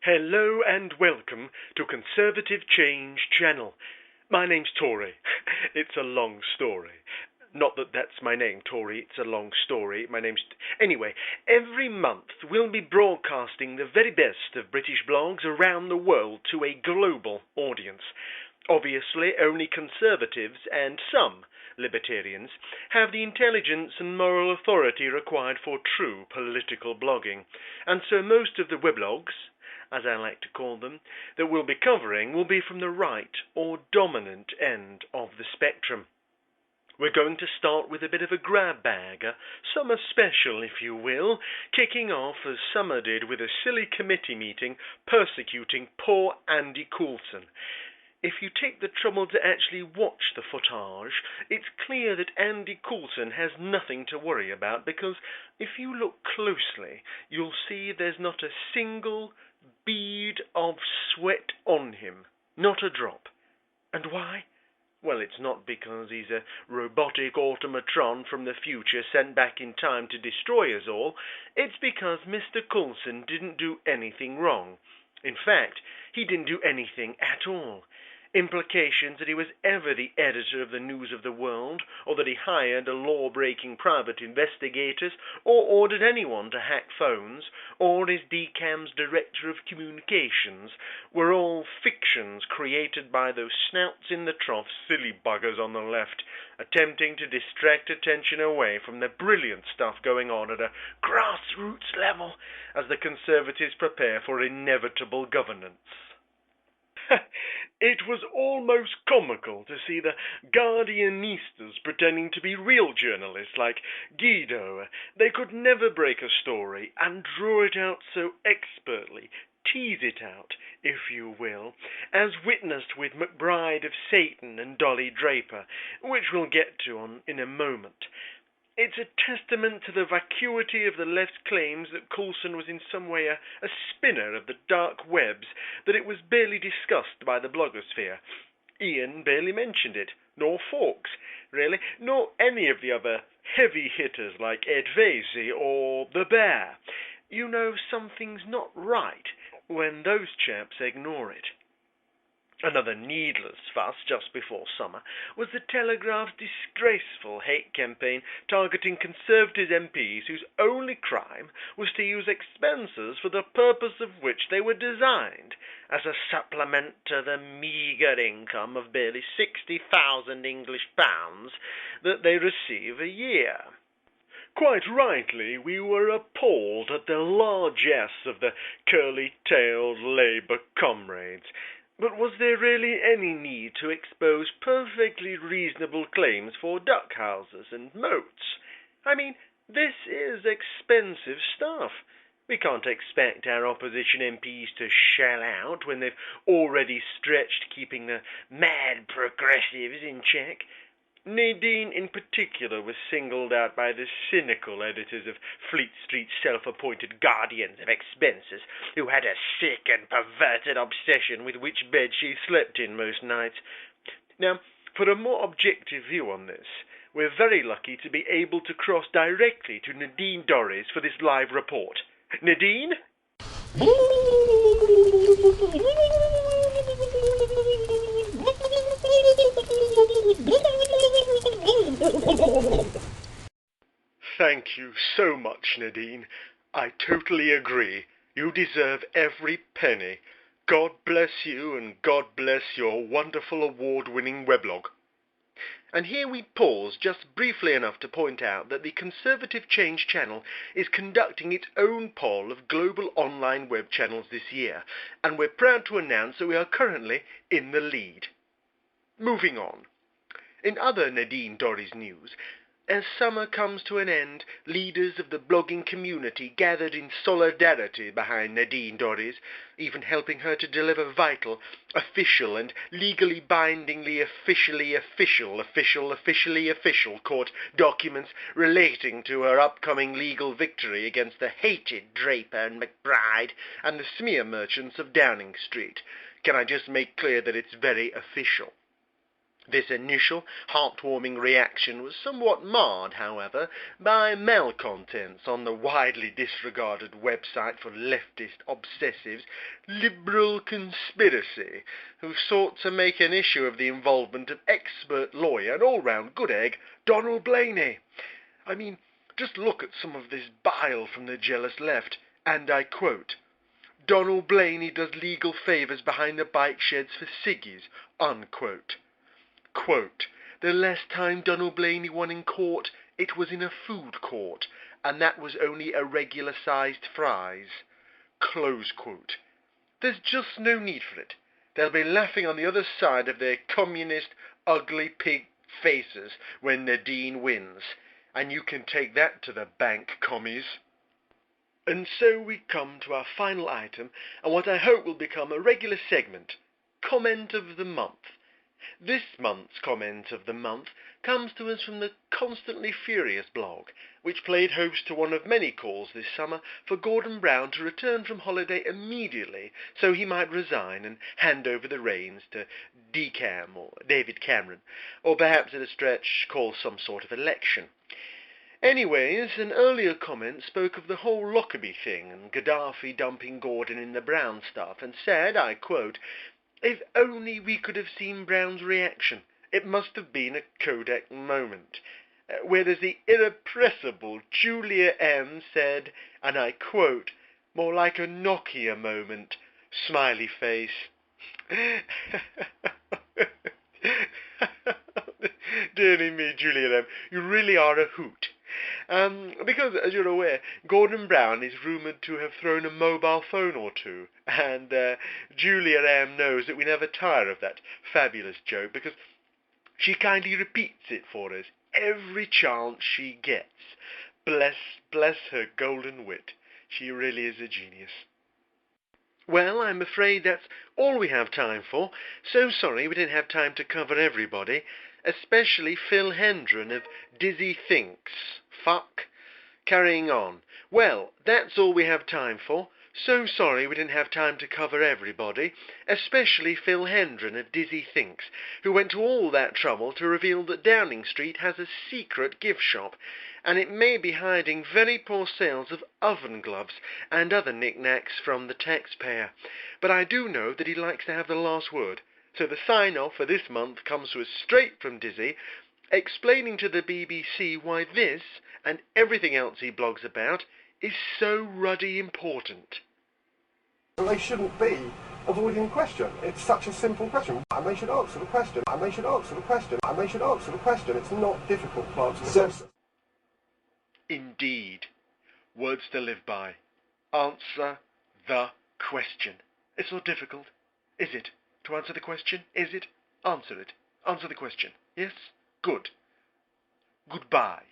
Hello and welcome to Conservative Change Channel. My name's Tory. It's a long story. Not that that's my name, Tory. It's a long story. My name's... Anyway, every month we'll be broadcasting the very best of British blogs around the world to a global audience. Obviously, only conservatives and some libertarians have the intelligence and moral authority required for true political blogging. And so most of the weblogs, as I like to call them, that we'll be covering will be from the right or dominant end of the spectrum. We're going to start with a bit of a grab bag, a summer special, if you will, kicking off as summer did with a silly committee meeting persecuting poor Andy Coulson. If you take the trouble to actually watch the footage, it's clear that Andy Coulson has nothing to worry about, because if you look closely, you'll see there's not a single bead of sweat on him. Not a drop. And why? Well, it's not because he's a robotic automatron from the future sent back in time to destroy us all. It's because Mr. Coulson didn't do anything wrong. In fact, he didn't do anything at all. Implications that he was ever the editor of the News of the World, or that he hired a law-breaking private investigators, or ordered anyone to hack phones, or is DCAM's Director of Communications, were all fictions created by those snouts in the trough silly buggers on the left, attempting to distract attention away from the brilliant stuff going on at a grassroots level as the Conservatives prepare for inevitable governance. It was almost comical to see the Guardianistas pretending to be real journalists like Guido. They could never break a story and draw it out so expertly, tease it out, if you will, as witnessed with McBride of Satan and Dolly Draper, which we'll get to in a moment. It's a testament to the vacuity of the left's claims that Coulson was in some way a spinner of the dark webs that it was barely discussed by the blogosphere. Ian barely mentioned it, nor Fawkes, really, nor any of the other heavy hitters like Ed Vaizey or The Bear. You know something's not right when those chaps ignore it. Another needless fuss just before summer was the Telegraph's disgraceful hate campaign targeting Conservative MPs whose only crime was to use expenses for the purpose of which they were designed, as a supplement to the meagre income of barely 60,000 English pounds that they receive a year. Quite rightly, we were appalled at the largesse of the curly-tailed Labour comrades. But was there really any need to expose perfectly reasonable claims for duck houses and moats? I mean, this is expensive stuff. We can't expect our opposition MPs to shell out when they've already stretched keeping the mad progressives in check. Nadine in particular was singled out by the cynical editors of Fleet Street's self-appointed guardians of expenses, who had a sick and perverted obsession with which bed she slept in most nights. Now, for a more objective view on this, we're very lucky to be able to cross directly to Nadine Dorries for this live report. Nadine? Thank you so much, Nadine. I totally agree. You deserve every penny. God bless you, and God bless your wonderful award-winning weblog. And here we pause just briefly enough to point out that the Conservative Change channel is conducting its own poll of global online web channels this year, and we're proud to announce that we are currently in the lead. Moving on. In other Nadine Dorries news, as summer comes to an end, leaders of the blogging community gathered in solidarity behind Nadine Dorries, even helping her to deliver vital, official and legally bindingly officially official court documents relating to her upcoming legal victory against the hated Draper and McBride and the smear merchants of Downing Street. Can I just make clear that it's very official? This initial heartwarming reaction was somewhat marred, however, by malcontents on the widely disregarded website for leftist obsessives, Liberal Conspiracy, who sought to make an issue of the involvement of expert lawyer and all-round good egg, Donal Blaney. I mean, just look at some of this bile from the jealous left, and I quote, "Donal Blaney does legal favours behind the bike sheds for ciggies," unquote. Quote, "The last time Donal Blaney won in court, it was in a food court, and that was only a regular-sized fries." Close quote. There's just no need for it. They'll be laughing on the other side of their communist, ugly pig faces when Nadine wins, and you can take that to the bank, commies. And so we come to our final item, and what I hope will become a regular segment, Comment of the Month. This month's comment of the month comes to us from the Constantly Furious blog, which played host to one of many calls this summer for Gordon Brown to return from holiday immediately so he might resign and hand over the reins to DCAM or David Cameron, or perhaps at a stretch call some sort of election. Anyways, an earlier comment spoke of the whole Lockerbie thing and Gaddafi dumping Gordon in the Brown stuff and said, I quote, "If only we could have seen Brown's reaction. It must have been a Kodak moment." Whereas the irrepressible Julia M. said, and I quote, "More like a Nokia moment. Smiley face." Dearly me, Julia M., you really are a hoot. Because, as you're aware, Gordon Brown is rumoured to have thrown a mobile phone or two, and Julia M. knows that we never tire of that fabulous joke, because she kindly repeats it for us every chance she gets. Bless her golden wit. She really is a genius. Well, I'm afraid that's all we have time for. So sorry we didn't have time to cover everybody, especially Phil Hendren of Dizzy Thinks. Fuck. Carrying on. Well, that's all we have time for. So sorry we didn't have time to cover everybody, especially Phil Hendren of Dizzy Thinks, who went to all that trouble to reveal that Downing Street has a secret gift shop, and it may be hiding very poor sales of oven gloves and other knickknacks from the taxpayer. But I do know that he likes to have the last word, so the sign-off for this month comes to us straight from Dizzy, explaining to the BBC why this, and everything else he blogs about, is so ruddy important. They shouldn't be avoiding the question. It's such a simple question. And they should answer the question. And they should answer the question. And they should answer the question. It's not difficult to answer the question. Indeed. Words to live by. Answer the question. It's not difficult, is it? To answer the question, is it? Answer it. Answer the question. Yes? Good. Goodbye.